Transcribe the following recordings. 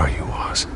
are you, Oz?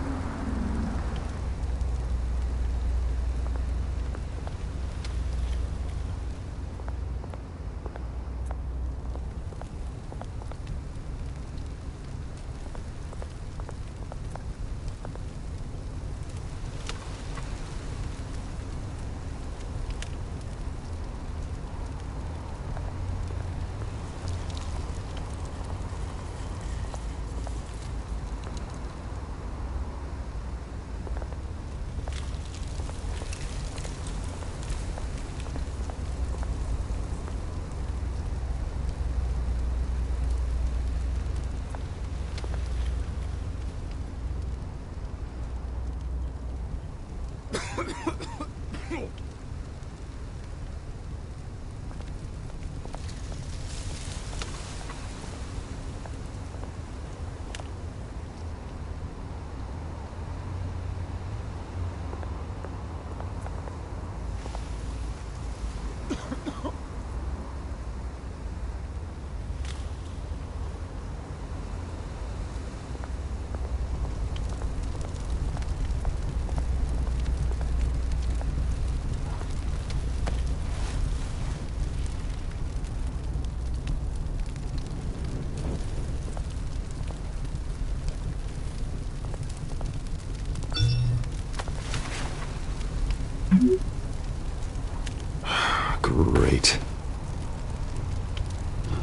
Great.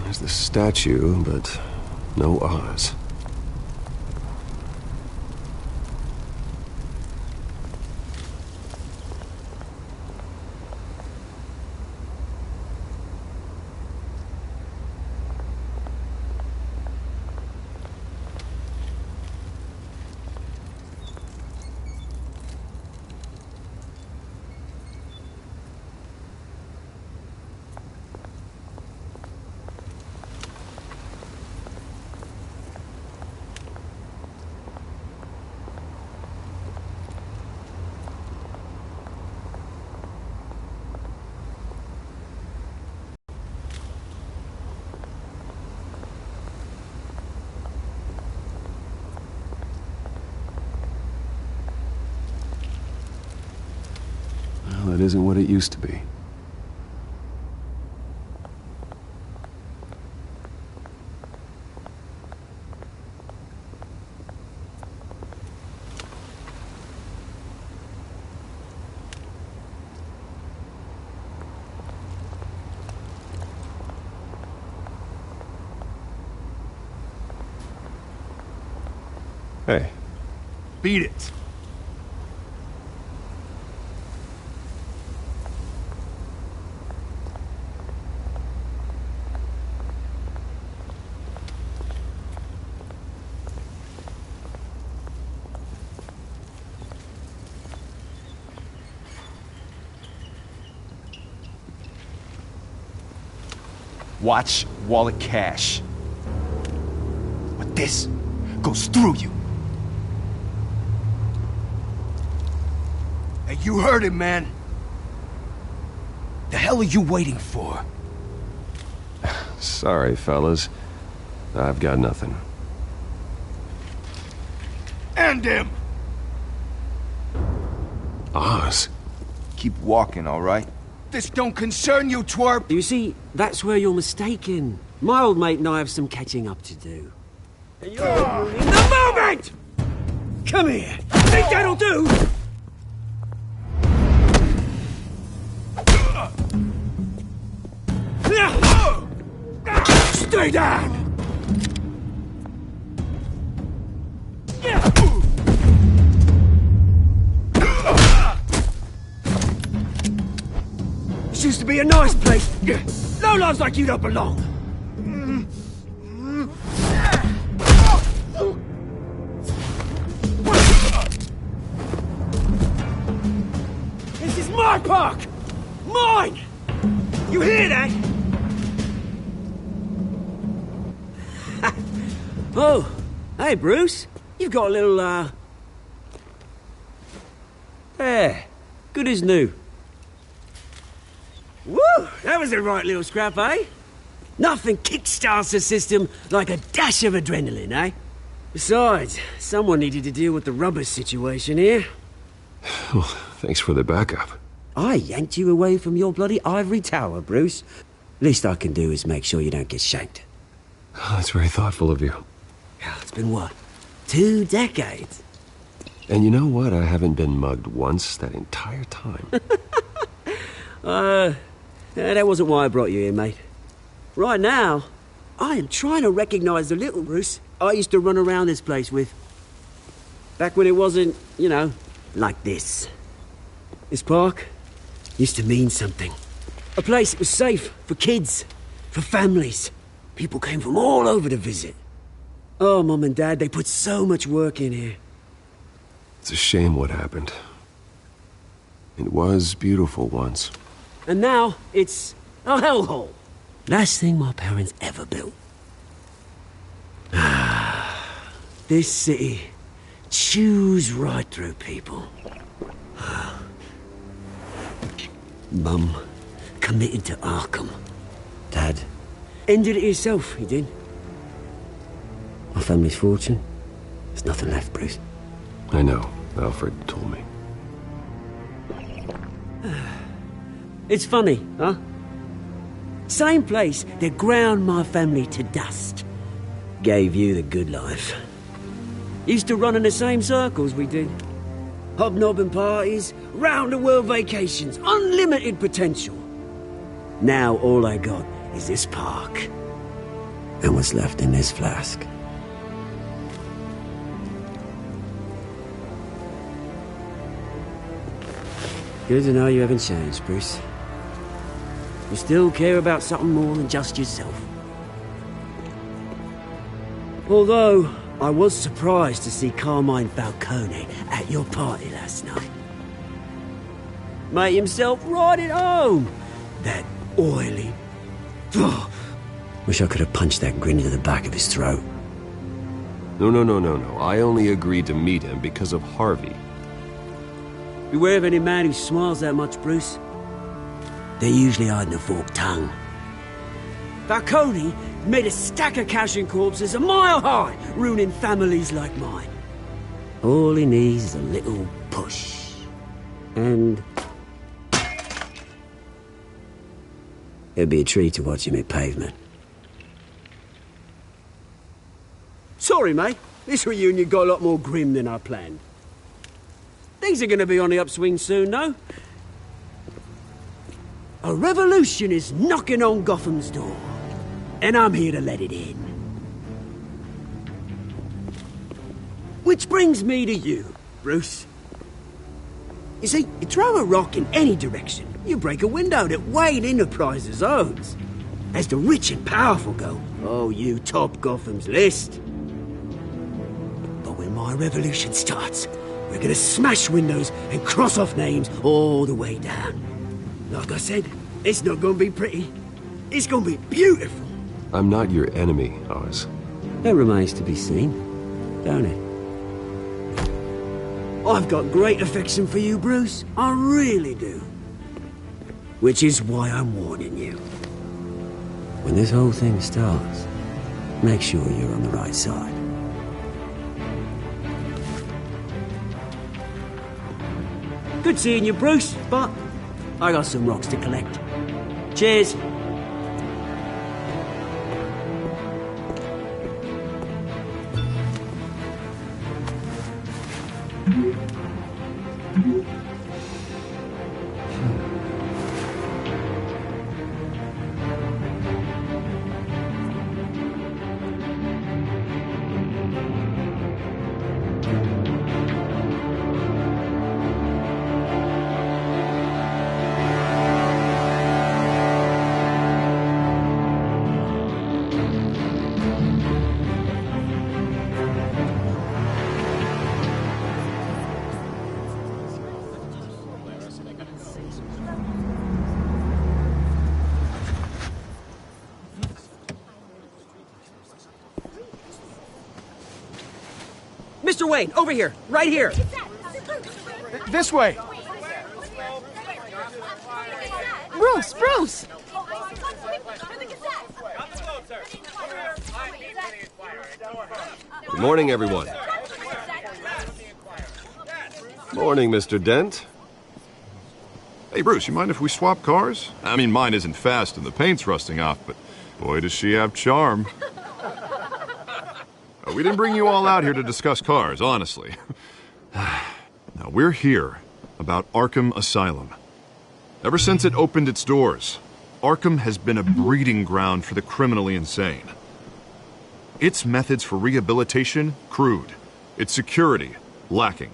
There's the statue, but no Oz. Well, it isn't what it used to be. Hey. Beat it. Watch wallet cash. But this goes through you. Hey, you heard him, man. The hell are you waiting for? Sorry, fellas. I've got nothing. End him! Oz? Keep walking, all right? This don't concern you, twerp! You see, that's where you're mistaken. My old mate and I have some catching up to do. And you're ruining the moment! Come here! Think that'll do? Stay down! This used to be a nice place. Lowlifes like you don't belong. This is my park! Mine! You hear that? Oh, hey, Bruce. You've got a little, There. Good as new. Woo! That was a right little scrap, eh? Nothing kickstarts the system like a dash of adrenaline, eh? Besides, someone needed to deal with the rubber situation here. Well, thanks for the backup. I yanked you away from your bloody ivory tower, Bruce. Least I can do is make sure you don't get shanked. Oh, that's very thoughtful of you. It's been what? 2 decades? And you know what? I haven't been mugged once that entire time. That wasn't why I brought you here, mate. Right now, I am trying to recognize the little Bruce I used to run around this place with. Back when it wasn't, you know, like this. This park used to mean something. A place that was safe for kids, for families. People came from all over to visit. Oh, Mum and Dad, they put so much work in here. It's a shame what happened. It was beautiful once. And now, it's a hellhole. Last thing my parents ever built. This city chews right through people. Mum committed to Arkham. Dad ended it himself, he did. My family's fortune, there's nothing left, Bruce. I know. Alfred told me. It's funny, huh? Same place that ground my family to dust. Gave you the good life. Used to run in the same circles we did. Hobnobbing parties, round-the-world vacations, unlimited potential. Now all I got is this park. And what's left in this flask. Good to know you haven't changed, Bruce. You still care about something more than just yourself. Although, I was surprised to see Carmine Falcone at your party last night. Made himself right at home. That oily... Wish I could have punched that grin into the back of his throat. No. I only agreed to meet him because of Harvey. Beware of any man who smiles that much, Bruce. They're usually hiding a forked tongue. Falcone made a stack of cashing corpses a mile high, ruining families like mine. All he needs is a little push. And... it'd be a treat to watch him hit pavement. Sorry, mate. This reunion got a lot more grim than I planned. Things are going to be on the upswing soon, though. A revolution is knocking on Gotham's door. And I'm here to let it in. Which brings me to you, Bruce. You see, you throw a rock in any direction, you break a window that Wayne Enterprises owns. As the rich and powerful go, oh, you top Gotham's list. But when my revolution starts, we're gonna smash windows and cross off names all the way down. Like I said, it's not gonna be pretty. It's gonna be beautiful. I'm not your enemy, Oz. That remains to be seen, don't it? I've got great affection for you, Bruce. I really do. Which is why I'm warning you. When this whole thing starts, make sure you're on the right side. Good seeing you, Bruce, but I got some rocks to collect. Cheers. Mr. Wayne, over here, right here. This way. Bruce! Good morning, everyone. Morning, Mr. Dent. Hey, Bruce, you mind if we swap cars? I mean, mine isn't fast and the paint's rusting off, but boy, does she have charm. We didn't bring you all out here to discuss cars, honestly. Now, we're here about Arkham Asylum. Ever since it opened its doors, Arkham has been a breeding ground for the criminally insane. Its methods for rehabilitation, crude. Its security, lacking.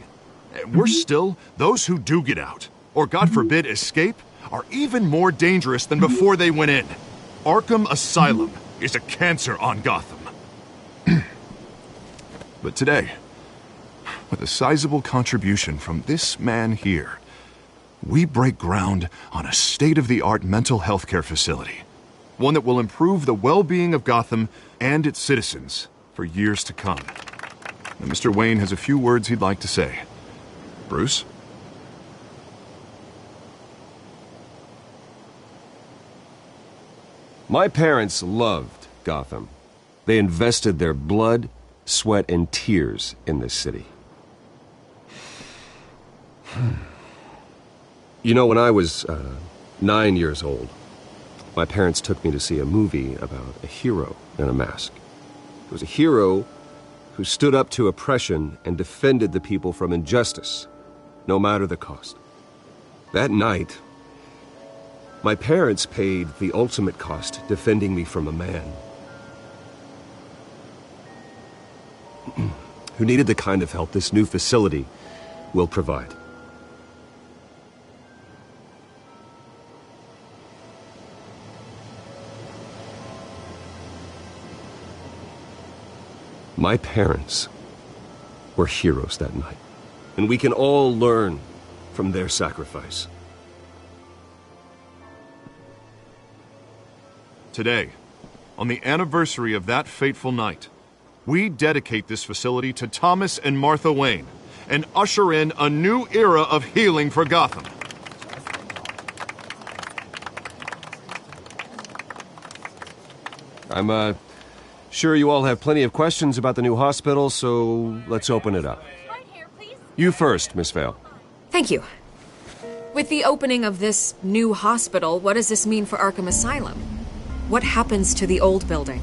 Worse still, those who do get out, or God forbid escape, are even more dangerous than before they went in. Arkham Asylum is a cancer on Gotham. But today, with a sizable contribution from this man here, we break ground on a state-of-the-art mental health care facility. One that will improve the well-being of Gotham and its citizens for years to come. Now, Mr. Wayne has a few words he'd like to say. Bruce? My parents loved Gotham. They invested their blood, sweat, and tears in this city. You know, when I was 9 years old, my parents took me to see a movie about a hero in a mask. It was a hero who stood up to oppression and defended the people from injustice, no matter the cost. That night, my parents paid the ultimate cost defending me from a man who needed the kind of help this new facility will provide. My parents were heroes that night, and we can all learn from their sacrifice. Today, on the anniversary of that fateful night, we dedicate this facility to Thomas and Martha Wayne and usher in a new era of healing for Gotham. I'm sure you all have plenty of questions about the new hospital, so let's open it up. You first, Miss Vale. Thank you. With the opening of this new hospital, what does this mean for Arkham Asylum? What happens to the old building?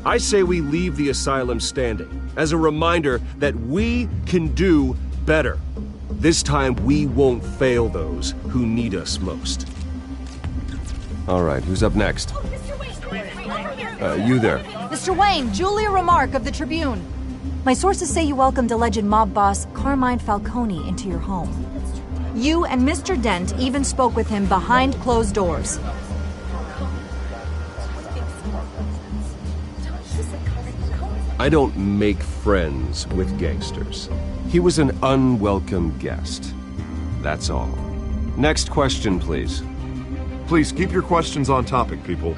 I say we leave the asylum standing as a reminder that we can do better. This time we won't fail those who need us most. All right, who's up next? You there. Mr. Wayne, Julia Remark of the Tribune. My sources say you welcomed alleged mob boss Carmine Falcone into your home. You and Mr. Dent even spoke with him behind closed doors. I don't make friends with gangsters. He was an unwelcome guest. That's all. Next question, please. Please keep your questions on topic, people.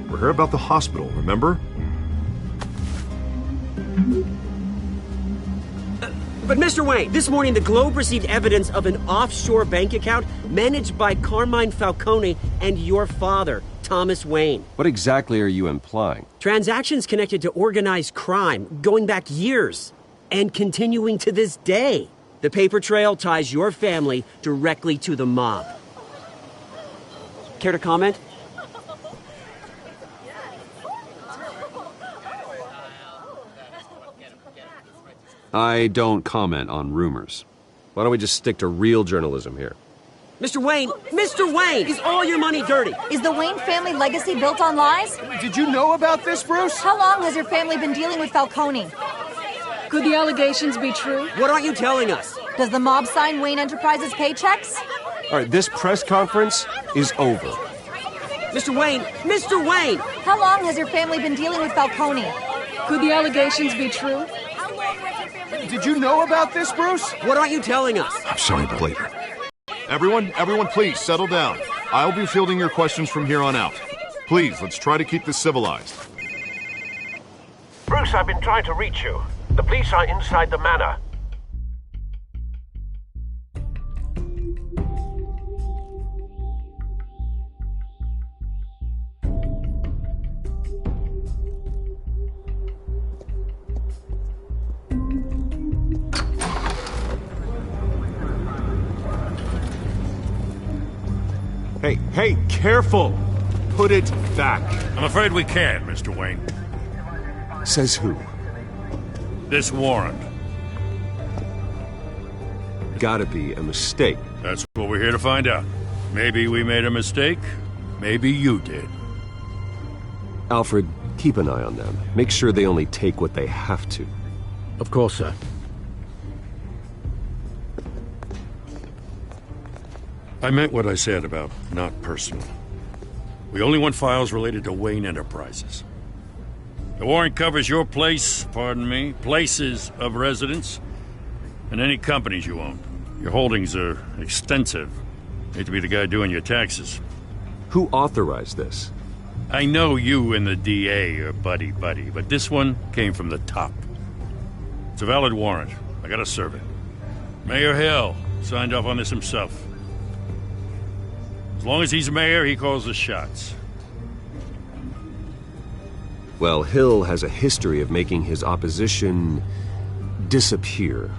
We're here about the hospital, remember? But Mr. Wayne, this morning the Globe received evidence of an offshore bank account managed by Carmine Falcone and your father, Thomas Wayne. What exactly are you implying? Transactions connected to organized crime going back years and continuing to this day. The paper trail ties your family directly to the mob. Care to comment? I don't comment on rumors. Why don't we just stick to real journalism here? Mr. Wayne, is all your money dirty? Is the Wayne family legacy built on lies? Did you know about this, Bruce? How long has your family been dealing with Falcone? Could the allegations be true? What aren't you telling us? Does the mob sign Wayne Enterprises paychecks? All right, this press conference is over. Mr. Wayne! How long has your family been dealing with Falcone? Could the allegations be true? Did you know about this, Bruce? What aren't you telling us? I'm sorry, but later. Everyone, please settle down. I'll be fielding your questions from here on out. Please, let's try to keep this civilized. Bruce, I've been trying to reach you. The police are inside the manor. Hey, careful! Put it back. I'm afraid we can't, Mr. Wayne. Says who? This warrant. Gotta be a mistake. That's what we're here to find out. Maybe we made a mistake. Maybe you did. Alfred, keep an eye on them. Make sure they only take what they have to. Of course, sir. I meant what I said about not personal. We only want files related to Wayne Enterprises. The warrant covers your places of residence, and any companies you own. Your holdings are extensive. Hate to be the guy doing your taxes. Who authorized this? I know you and the DA are buddy-buddy, but this one came from the top. It's a valid warrant. I gotta serve it. Mayor Hill signed off on this himself. As long as he's mayor, he calls the shots. Well, Hill has a history of making his opposition disappear.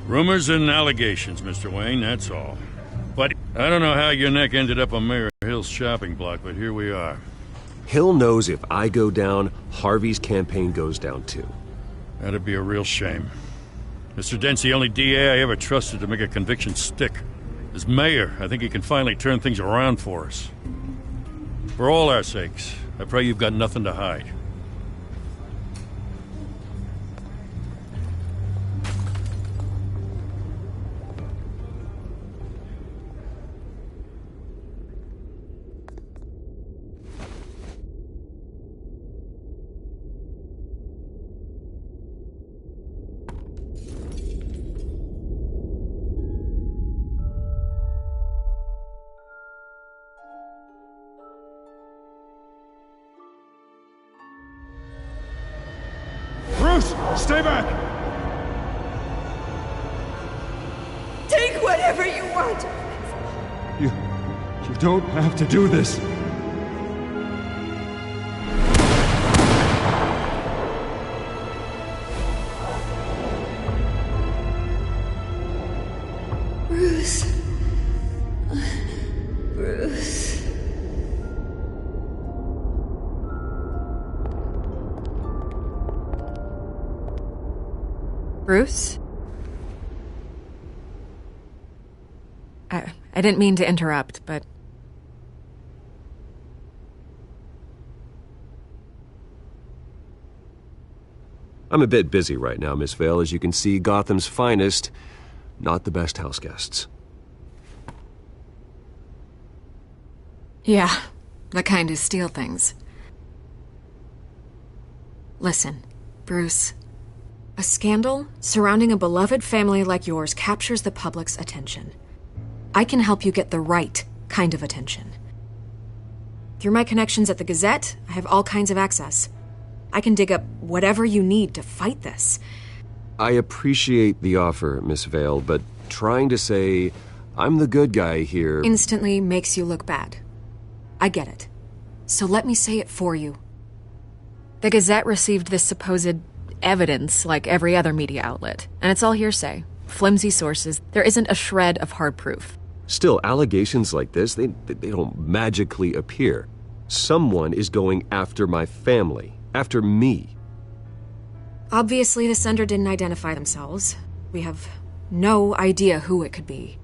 Rumors and allegations, Mr. Wayne, that's all. But I don't know how your neck ended up on Mayor Hill's shopping block, but here we are. Hill knows if I go down, Harvey's campaign goes down too. That'd be a real shame. Mr. Dent's the only DA I ever trusted to make a conviction stick. As mayor, I think he can finally turn things around for us. For all our sakes, I pray you've got nothing to hide. Stay back! Take whatever you want! You don't have to do this. Bruce. Bruce. Bruce? I didn't mean to interrupt, but... I'm a bit busy right now, Miss Vale. As you can see, Gotham's finest, not the best house guests. Yeah, the kind who steal things. Listen, Bruce. A scandal surrounding a beloved family like yours captures the public's attention. I can help you get the right kind of attention. Through my connections at the Gazette, I have all kinds of access. I can dig up whatever you need to fight this. I appreciate the offer, Miss Vale, but trying to say I'm the good guy here... instantly makes you look bad. I get it. So let me say it for you. The Gazette received this supposed evidence like every other media outlet, and it's all hearsay. Flimsy sources. There isn't a shred of hard proof. Still, allegations like this, they don't magically appear. Someone is going after my family, after me. Obviously, the sender didn't identify themselves. We have no idea who it could be.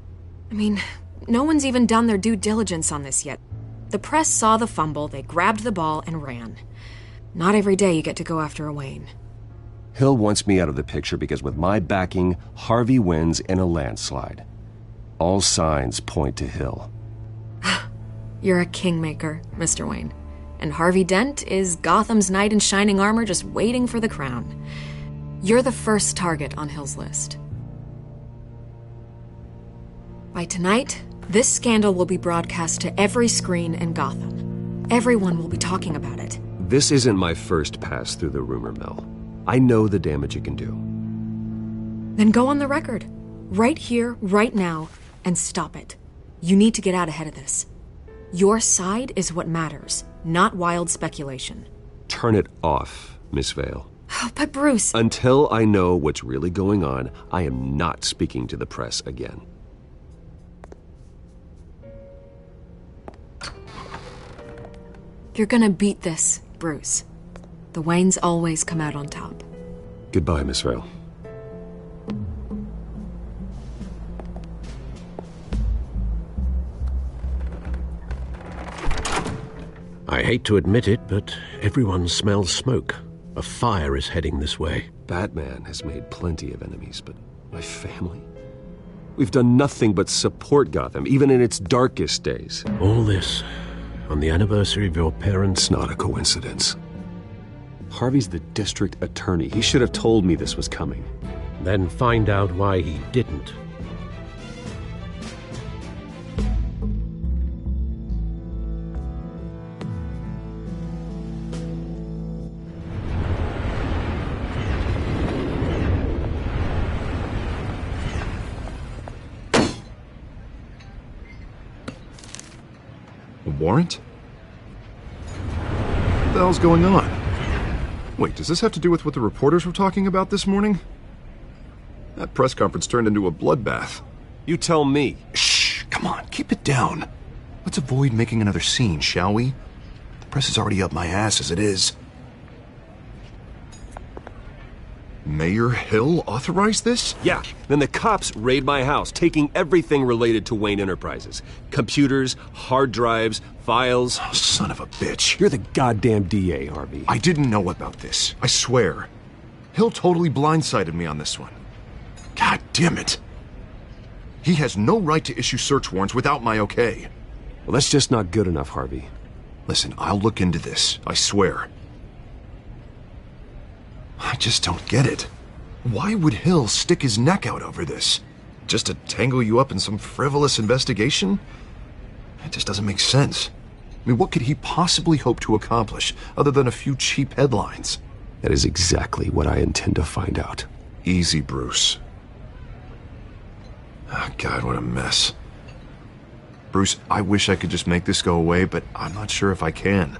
I mean, no one's even done their due diligence on this yet. The press saw the fumble, they grabbed the ball and ran. Not every day you get to go after a Wayne. Hill wants me out of the picture because with my backing, Harvey wins in a landslide. All signs point to Hill. You're a kingmaker, Mr. Wayne. And Harvey Dent is Gotham's knight in shining armor just waiting for the crown. You're the first target on Hill's list. By tonight, this scandal will be broadcast to every screen in Gotham. Everyone will be talking about it. This isn't my first pass through the rumor mill. I know the damage it can do. Then go on the record. Right here, right now, and stop it. You need to get out ahead of this. Your side is what matters, not wild speculation. Turn it off, Miss Vale. Oh, but Bruce... Until I know what's really going on, I am not speaking to the press again. You're gonna beat this, Bruce. The Waynes always come out on top. Goodbye, Miss Vale. I hate to admit it, but everyone smells smoke. A fire is heading this way. Batman has made plenty of enemies, but my family? We've done nothing but support Gotham, even in its darkest days. All this on the anniversary of your parents'... It's not a coincidence. Harvey's the district attorney. He should have told me this was coming. Then find out why he didn't. A warrant? What the hell's going on? Wait, does this have to do with what the reporters were talking about this morning? That press conference turned into a bloodbath. You tell me. Shh, come on, keep it down. Let's avoid making another scene, shall we? The press is already up my ass as it is. Mayor Hill authorized this? Yeah. Then the cops raid my house, taking everything related to Wayne Enterprises. Computers, hard drives, files. Oh, son of a bitch. You're the goddamn DA, Harvey. I didn't know about this. I swear. Hill totally blindsided me on this one. God damn it. He has no right to issue search warrants without my okay. Well, that's just not good enough, Harvey. Listen, I'll look into this. I swear. I just don't get it. Why would Hill stick his neck out over this? Just to tangle you up in some frivolous investigation? It just doesn't make sense. I mean, what could he possibly hope to accomplish other than a few cheap headlines? That is exactly what I intend to find out. Easy, Bruce. Oh, God, what a mess. Bruce, I wish I could just make this go away, but I'm not sure if I can.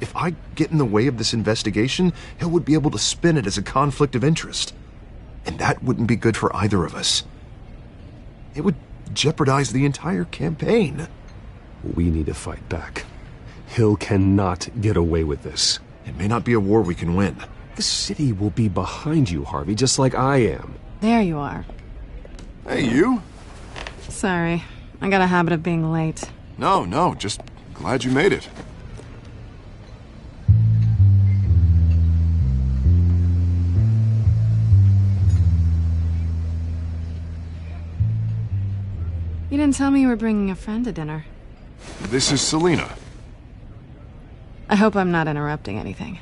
If I get in the way of this investigation, Hill would be able to spin it as a conflict of interest. And that wouldn't be good for either of us. It would jeopardize the entire campaign. We need to fight back. Hill cannot get away with this. It may not be a war we can win. The city will be behind you, Harvey, just like I am. There you are. Hey, you? Sorry. I got a habit of being late. No, just glad you made it. You didn't tell me you were bringing a friend to dinner. This is Selina. I hope I'm not interrupting anything.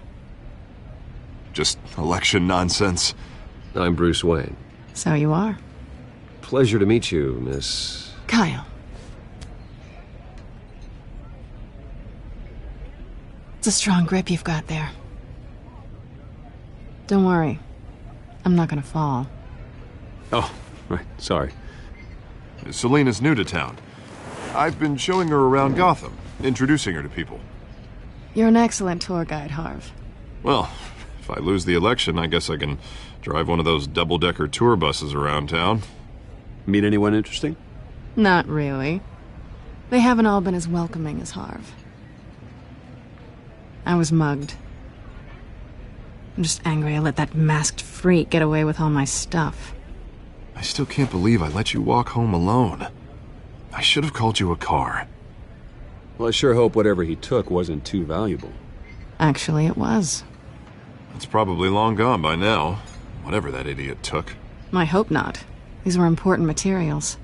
Just election nonsense. I'm Bruce Wayne. So you are. Pleasure to meet you, Miss... Kyle. It's a strong grip you've got there. Don't worry. I'm not gonna fall. Oh, right, sorry. Selina's new to town. I've been showing her around Gotham, introducing her to people. You're an excellent tour guide, Harv. Well, if I lose the election, I guess I can drive one of those double-decker tour buses around town. Meet anyone interesting? Not really. They haven't all been as welcoming as Harv. I was mugged. I'm just angry I let that masked freak get away with all my stuff. I still can't believe I let you walk home alone. I should have called you a car. Well, I sure hope whatever he took wasn't too valuable. Actually, it was. It's probably long gone by now, whatever that idiot took. I hope not. These were important materials.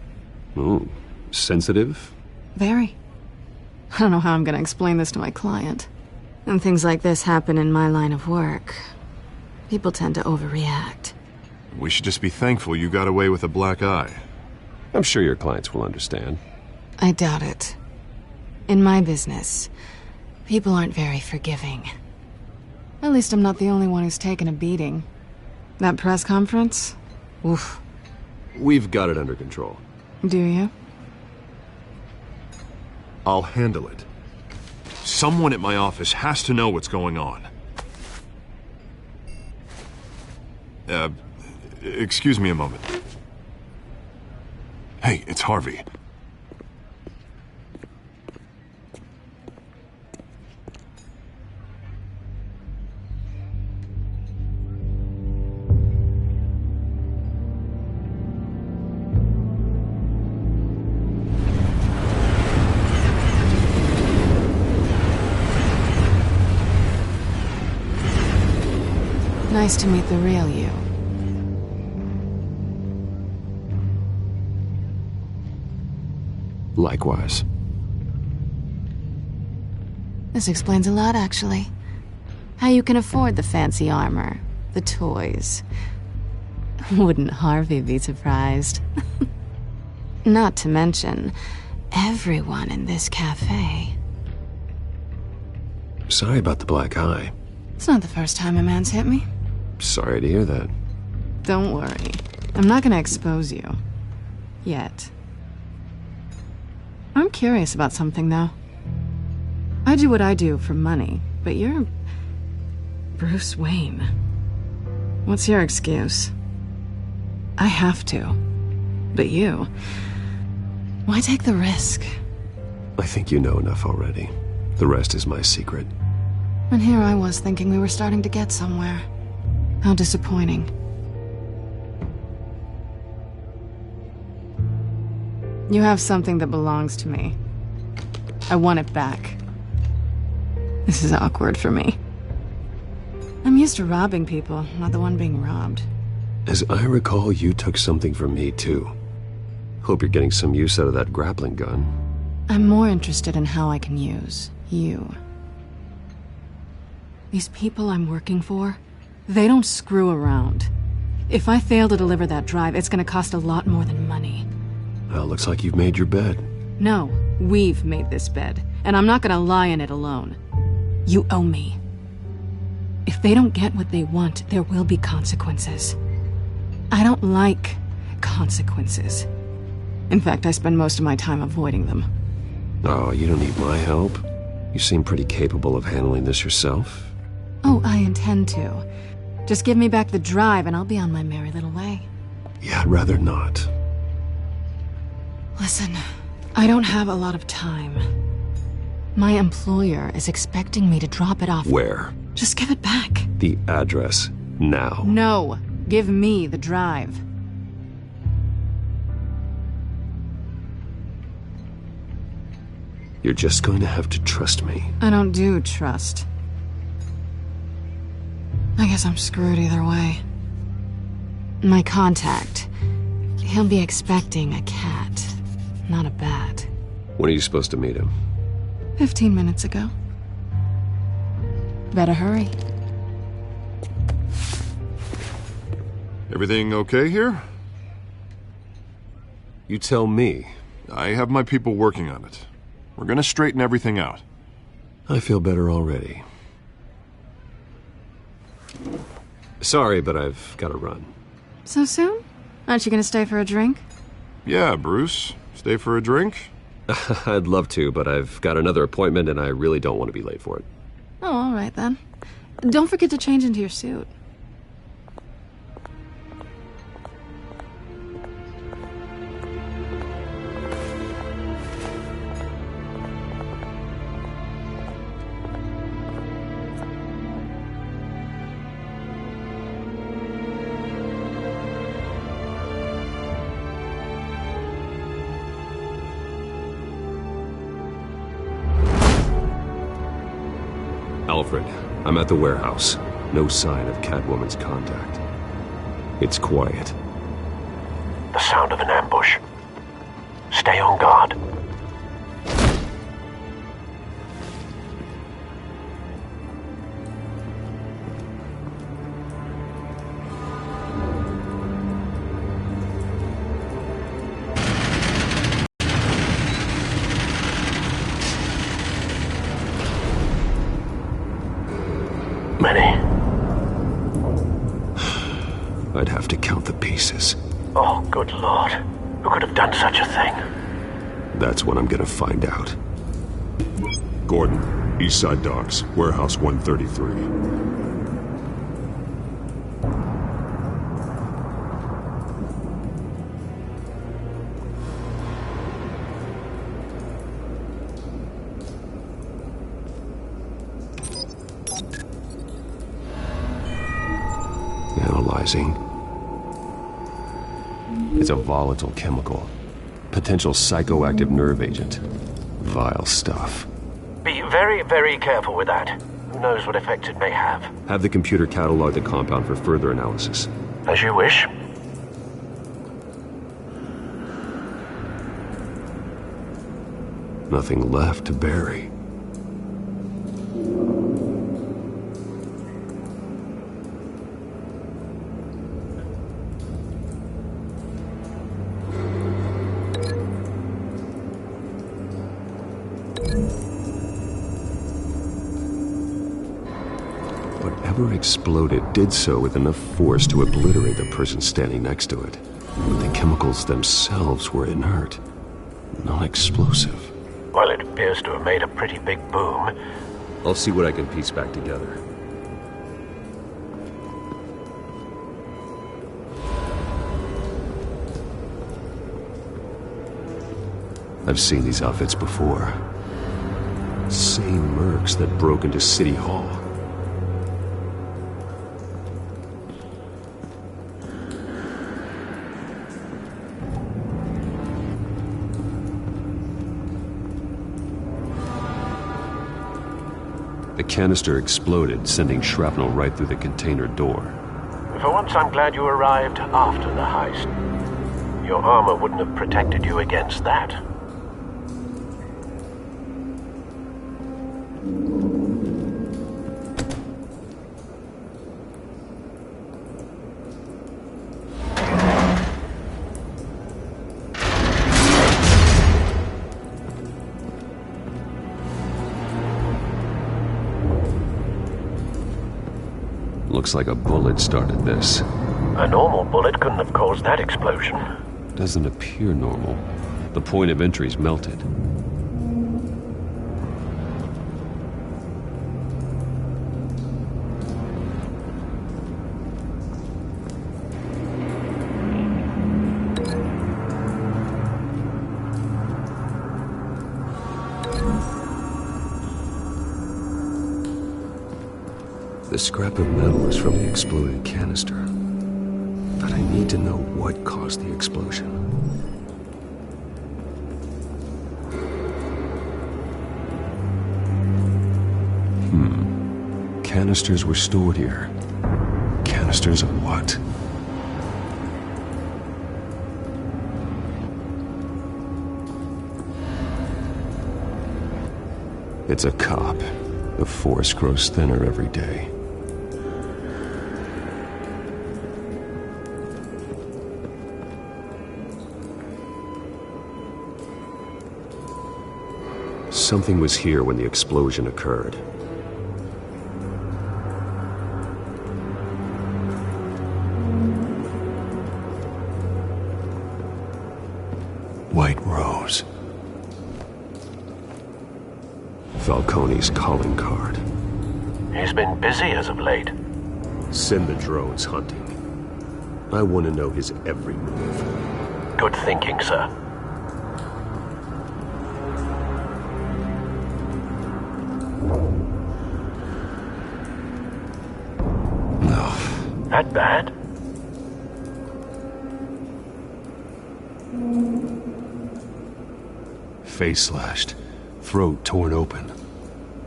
Ooh, sensitive? Very. I don't know how I'm gonna explain this to my client. When things like this happen in my line of work, people tend to overreact. We should just be thankful you got away with a black eye. I'm sure your clients will understand. I doubt it. In my business, people aren't very forgiving. At least I'm not the only one who's taken a beating. That press conference? Oof. We've got it under control. Do you? I'll handle it. Someone at my office has to know what's going on. Excuse me a moment. Hey, it's Harvey. Nice to meet the real you. Likewise. This explains a lot, actually. How you can afford the fancy armor, the toys. Wouldn't Harvey be surprised? Not to mention, everyone in this cafe. Sorry about the black eye. It's not the first time a man's hit me. Sorry to hear that. Don't worry. I'm not gonna expose you. Yet. I'm curious about something, though. I do what I do for money, but you're... Bruce Wayne. What's your excuse? I have to. But you... Why take the risk? I think you know enough already. The rest is my secret. And here I was thinking we were starting to get somewhere. How disappointing. You have something that belongs to me. I want it back. This is awkward for me. I'm used to robbing people, not the one being robbed. As I recall, you took something from me, too. Hope you're getting some use out of that grappling gun. I'm more interested in how I can use you. These people I'm working for, they don't screw around. If I fail to deliver that drive, it's gonna cost a lot more than money. Well, looks like you've made your bed. No, we've made this bed, and I'm not gonna lie in it alone. You owe me. If they don't get what they want, there will be consequences. I don't like consequences. In fact, I spend most of my time avoiding them. Oh, you don't need my help. You seem pretty capable of handling this yourself. Oh, I intend to. Just give me back the drive and I'll be on my merry little way. Yeah, I'd rather not. Listen, I don't have a lot of time. My employer is expecting me to drop it off. Where? Just give it back. The address, now. No, give me the drive. You're just going to have to trust me. I don't do trust. I guess I'm screwed either way. My contact, he'll be expecting a cat, not a bat. When are you supposed to meet him? 15 minutes ago. Better hurry. Everything okay here? You tell me. I have my people working on it. We're gonna straighten everything out. I feel better already. Sorry, but I've got to run. So soon? Aren't you gonna stay for a drink? Yeah, Bruce. Stay for a drink? I'd love to, but I've got another appointment and I really don't want to be late for it. Oh, all right then. Don't forget to change into your suit. Alfred, I'm at the warehouse. No sign of Catwoman's contact. It's quiet. The sound of an ambush. Stay on guard. Many. I'd have to count the pieces. Oh, good Lord. Who could have done such a thing? That's what I'm gonna find out. Gordon, Eastside Docks, Warehouse 133. Analyzing. It's a volatile chemical. Potential psychoactive nerve agent. Vile stuff. Be very, very careful with that. Who knows what effect it may have. Have the computer catalog the compound for further analysis. As you wish. Nothing left to bury. Whatever exploded did so with enough force to obliterate the person standing next to it. But the chemicals themselves were inert, non-explosive. Well, it appears to have made a pretty big boom. I'll see what I can piece back together. I've seen these outfits before. Same mercs that broke into City Hall. The canister exploded, sending shrapnel right through the container door. For once, I'm glad you arrived after the heist. Your armor wouldn't have protected you against that. Looks like a bullet started this. A normal bullet couldn't have caused that explosion. Doesn't appear normal. The point of entry's melted. The scrap of metal is from the exploded canister. But I need to know what caused the explosion. Canisters were stored here. Canisters of what? It's a cop. The force grows thinner every day. Something was here when the explosion occurred. White Rose. Falcone's calling card. He's been busy as of late. Send the drones hunting. I want to know his every move. Good thinking, sir. That bad? Face slashed, throat torn open.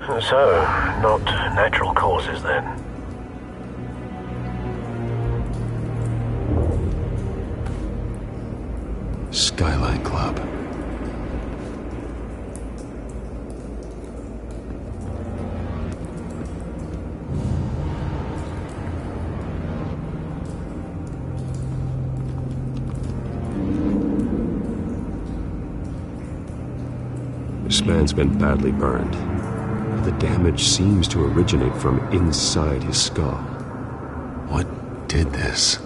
So, not natural causes then. Skyline Club. This man's been badly burned. The damage seems to originate from inside his skull. What did this?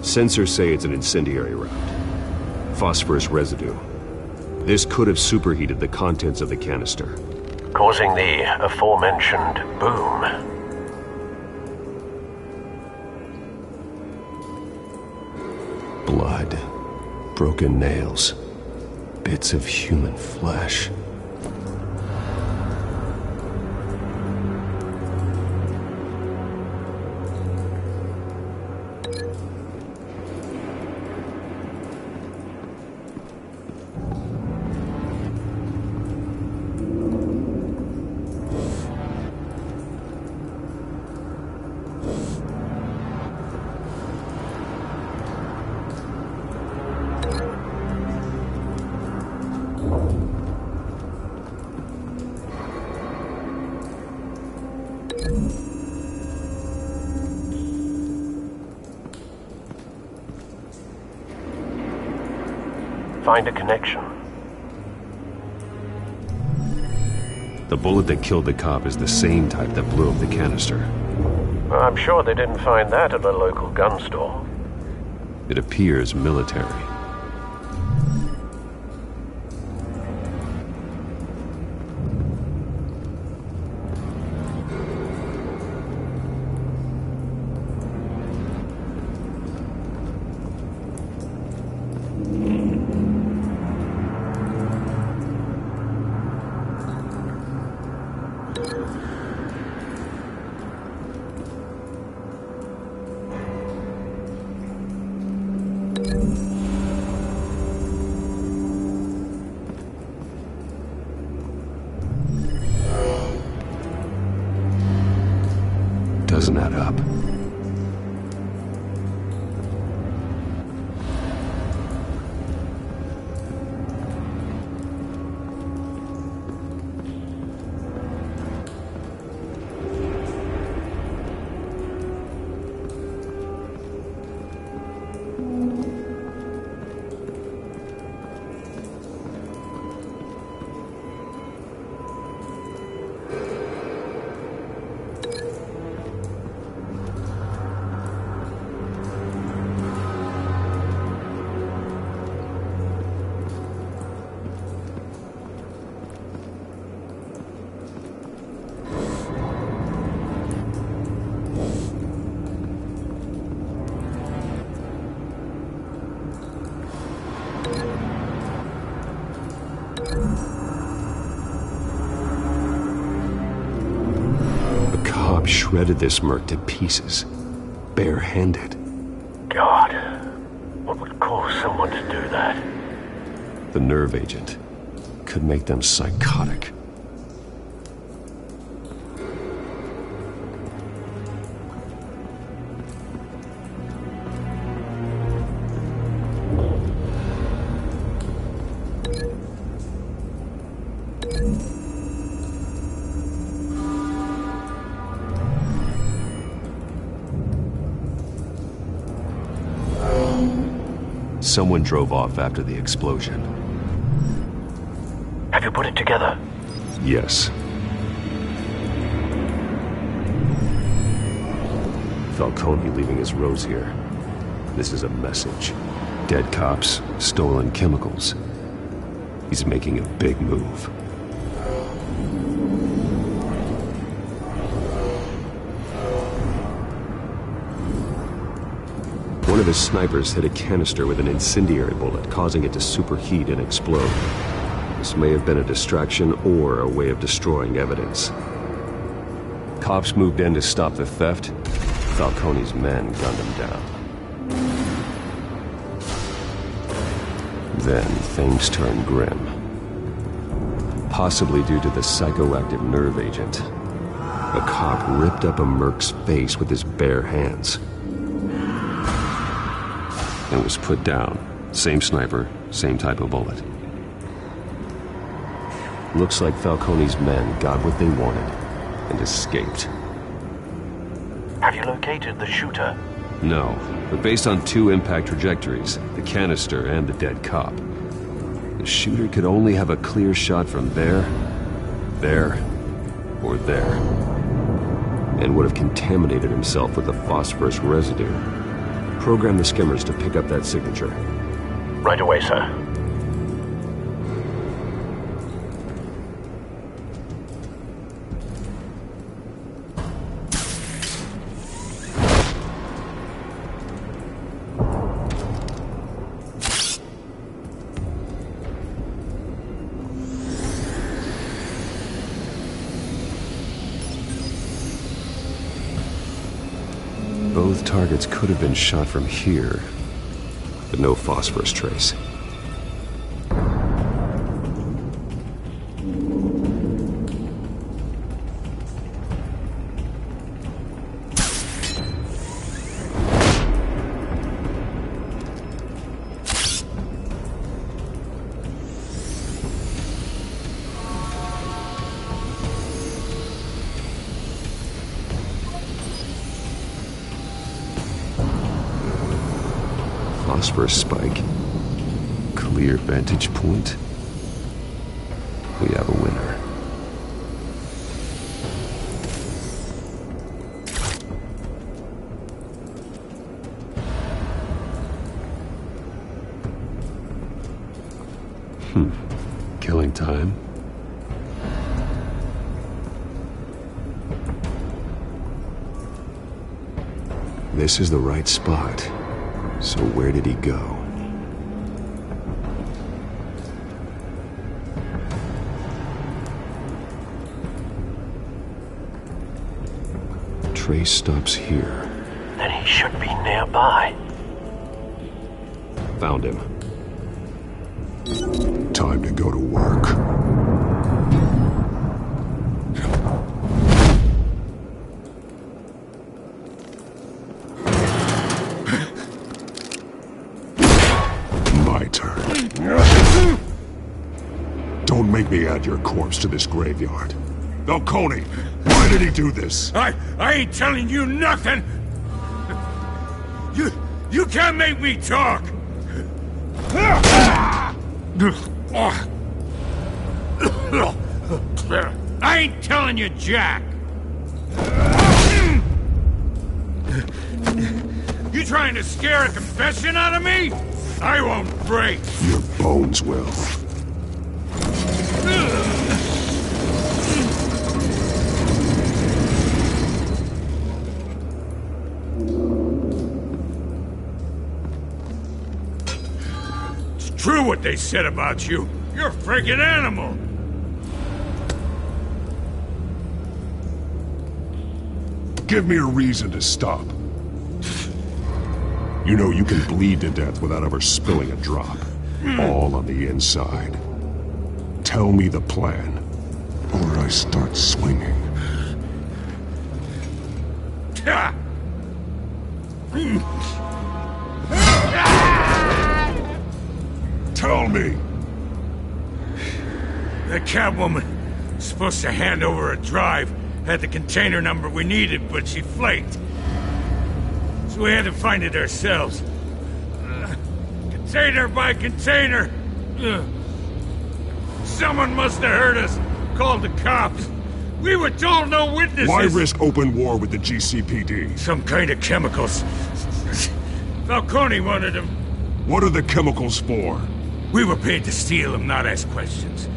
Sensors say it's an incendiary round. Phosphorus residue. This could have superheated the contents of the canister, causing the aforementioned boom. Blood. Broken nails. Bits of human flesh. Find a connection. The bullet that killed the cop is the same type that blew up the canister. I'm sure they didn't find that at a local gun store. It appears military. Doesn't add up. Shredded this merc to pieces, barehanded. God, what would cause someone to do that? The nerve agent could make them psychotic. Someone drove off after the explosion. Have you put it together? Yes. Falcone leaving his rose here. This is a message. Dead cops, stolen chemicals. He's making a big move. One of his snipers hit a canister with an incendiary bullet, causing it to superheat and explode. This may have been a distraction or a way of destroying evidence. Cops moved in to stop the theft. Falcone's men gunned him down. Then things turned grim. Possibly due to the psychoactive nerve agent. A cop ripped up a merc's face with his bare hands. And was put down. Same sniper, same type of bullet. Looks like Falcone's men got what they wanted and escaped. Have you located the shooter? No, but based on two impact trajectories, the canister and the dead cop, the shooter could only have a clear shot from there, or there, and would have contaminated himself with the phosphorus residue. Program the skimmers to pick up that signature. Right away, sir. Both targets could have been shot from here, but no phosphorus trace. Phosphorus spike. Clear vantage point. We have a winner. Killing time. This is the right spot. So where did he go? Trace stops here. Then he should be nearby. Found him. Time to go to work. Don't make me add your corpse to this graveyard. Falcone, why did he do this? I ain't telling you nothing! You can't make me talk! I ain't telling you jack! You trying to scare a confession out of me? I won't break! Your bones will. It's true what they said about you. You're a freaking animal! Give me a reason to stop. You know you can bleed to death without ever spilling a drop. All on the inside. Tell me the plan, or I start swinging. Tell me! The Catwoman supposed to hand over a drive, had the container number we needed, but she flaked. So we had to find it ourselves. Container by container. Someone must have heard us, called the cops. We were told no witnesses. Why risk open war with the GCPD? Some kind of chemicals. Falcone wanted them. What are the chemicals for? We were paid to steal them, not ask questions.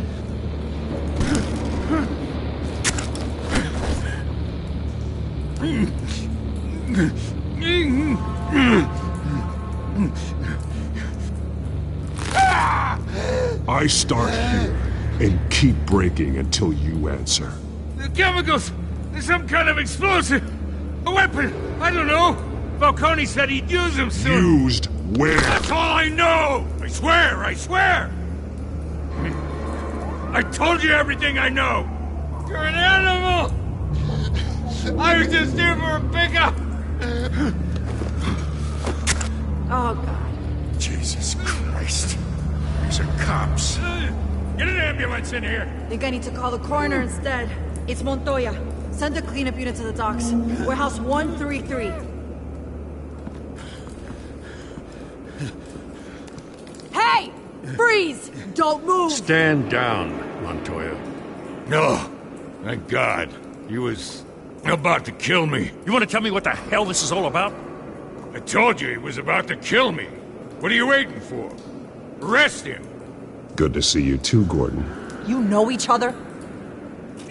I start here and keep breaking until you answer. The chemicals! There's some kind of explosive! A weapon! I don't know! Falcone said he'd use them soon! Used where? That's all I know! I swear! I swear! I told you everything I know! You're an animal! I was just here for a pickup! Oh, God. Jesus Christ. These are cops. Get an ambulance in here! Think I need to call the coroner instead. It's Montoya. Send a cleanup unit to the docks. Warehouse 133. Hey! Freeze! Don't move! Stand down, Montoya. No. Thank God. He was about to kill me. You want to tell me what the hell this is all about? I told you he was about to kill me. What are you waiting for? Arrest him. Good to see you too, Gordon. You know each other?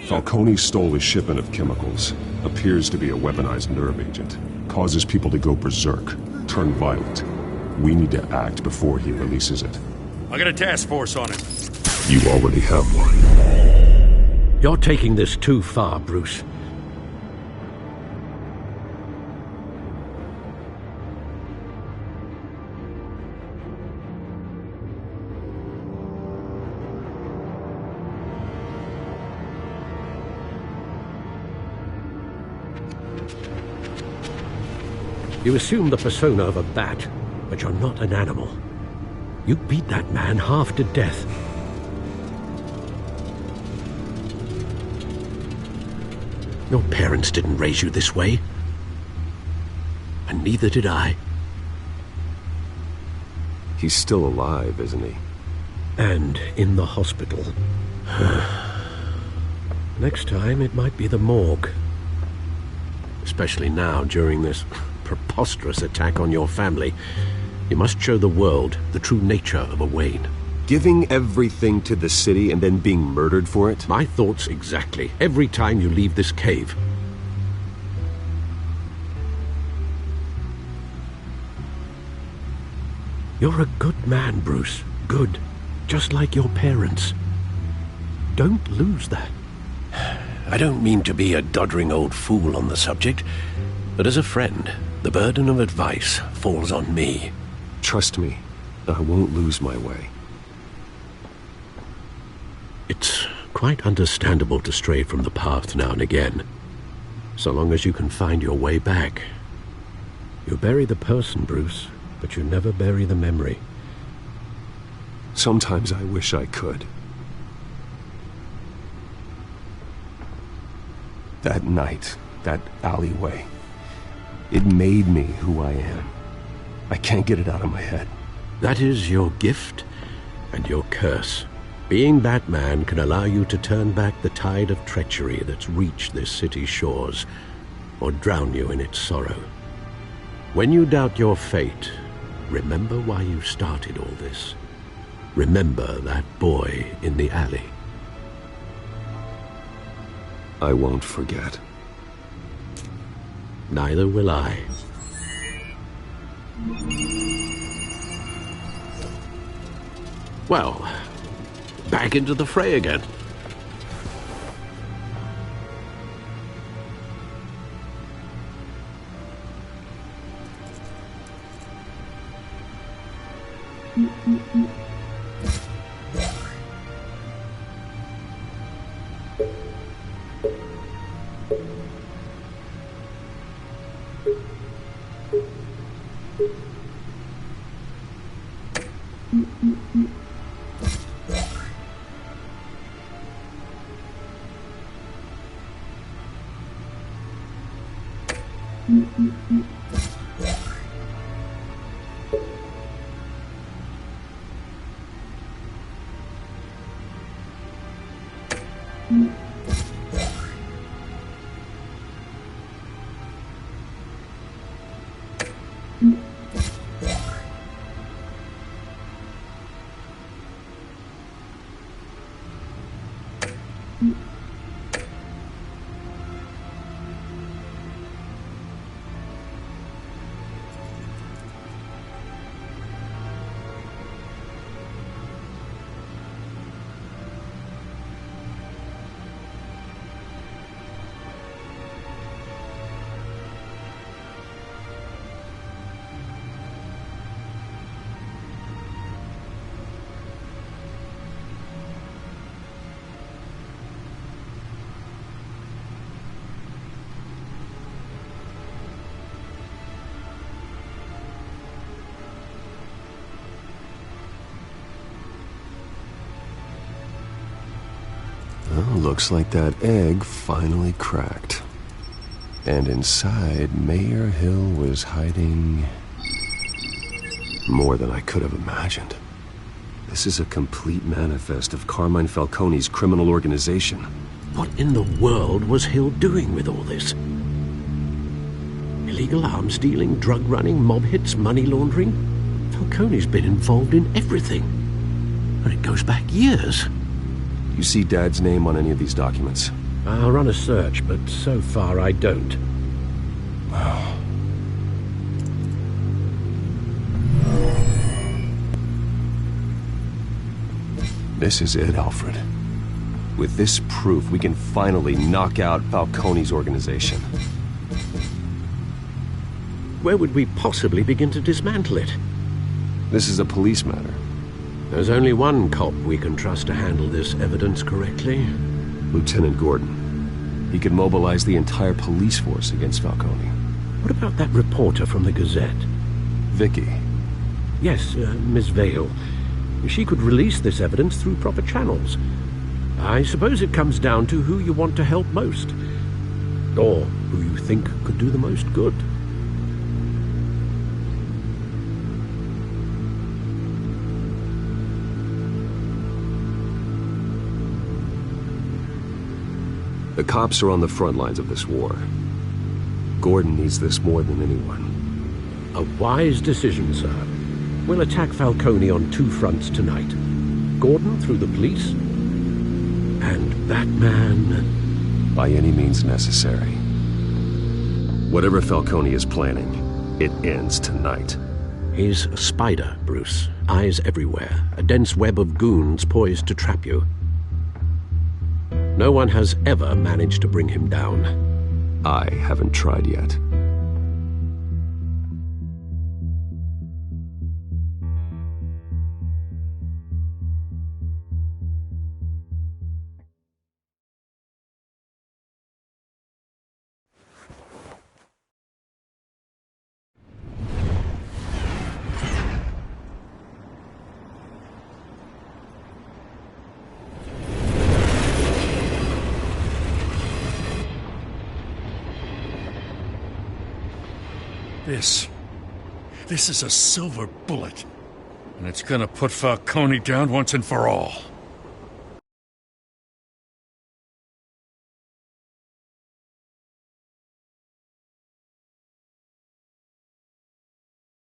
Falcone stole a shipment of chemicals. Appears to be a weaponized nerve agent. Causes people to go berserk, turn violent. We need to act before he releases it. I got a task force on it. You already have one. You're taking this too far, Bruce. You assume the persona of a bat, but you're not an animal. You beat that man half to death. Your parents didn't raise you this way. And neither did I. He's still alive, isn't he? And in the hospital. Next time, it might be the morgue. Especially now, during this preposterous attack on your family. You must show the world the true nature of a Wayne. Giving everything to the city and then being murdered for it? My thoughts exactly. Every time you leave this cave. You're a good man, Bruce. Good. Just like your parents. Don't lose that. I don't mean to be a doddering old fool on the subject, but as a friend, the burden of advice falls on me. Trust me, I won't lose my way. It's quite understandable to stray from the path now and again, so long as you can find your way back. You bury the person, Bruce, but you never bury the memory. Sometimes I wish I could. That night, that alleyway, it made me who I am. I can't get it out of my head. That is your gift and your curse. Being Batman can allow you to turn back the tide of treachery that's reached this city's shores, or drown you in its sorrow. When you doubt your fate, remember why you started all this. Remember that boy in the alley. I won't forget. Neither will I. Well, back into the fray again. Well, looks like that egg finally cracked. And inside, Mayor Hill was hiding more than I could have imagined. This is a complete manifest of Carmine Falcone's criminal organization. What in the world was Hill doing with all this? Illegal arms dealing, drug running, mob hits, money laundering? Falcone's been involved in everything. And it goes back years. You see Dad's name on any of these documents? I'll run a search, but so far I don't. Wow. This is it, Alfred. With this proof, we can finally knock out Falcone's organization. Where would we possibly begin to dismantle it? This is a police matter. There's only one cop we can trust to handle this evidence correctly. Lieutenant Gordon. He could mobilize the entire police force against Falcone. What about that reporter from the Gazette? Vicky. Yes, Miss Vale. She could release this evidence through proper channels. I suppose it comes down to who you want to help most. Or who you think could do the most good. The cops are on the front lines of this war. Gordon needs this more than anyone. A wise decision, sir. We'll attack Falcone on 2 fronts tonight. Gordon through the police, and Batman... by any means necessary. Whatever Falcone is planning, it ends tonight. He's a spider, Bruce. Eyes everywhere. A dense web of goons poised to trap you. No one has ever managed to bring him down. I haven't tried yet. This is a silver bullet. And it's gonna put Falcone down once and for all.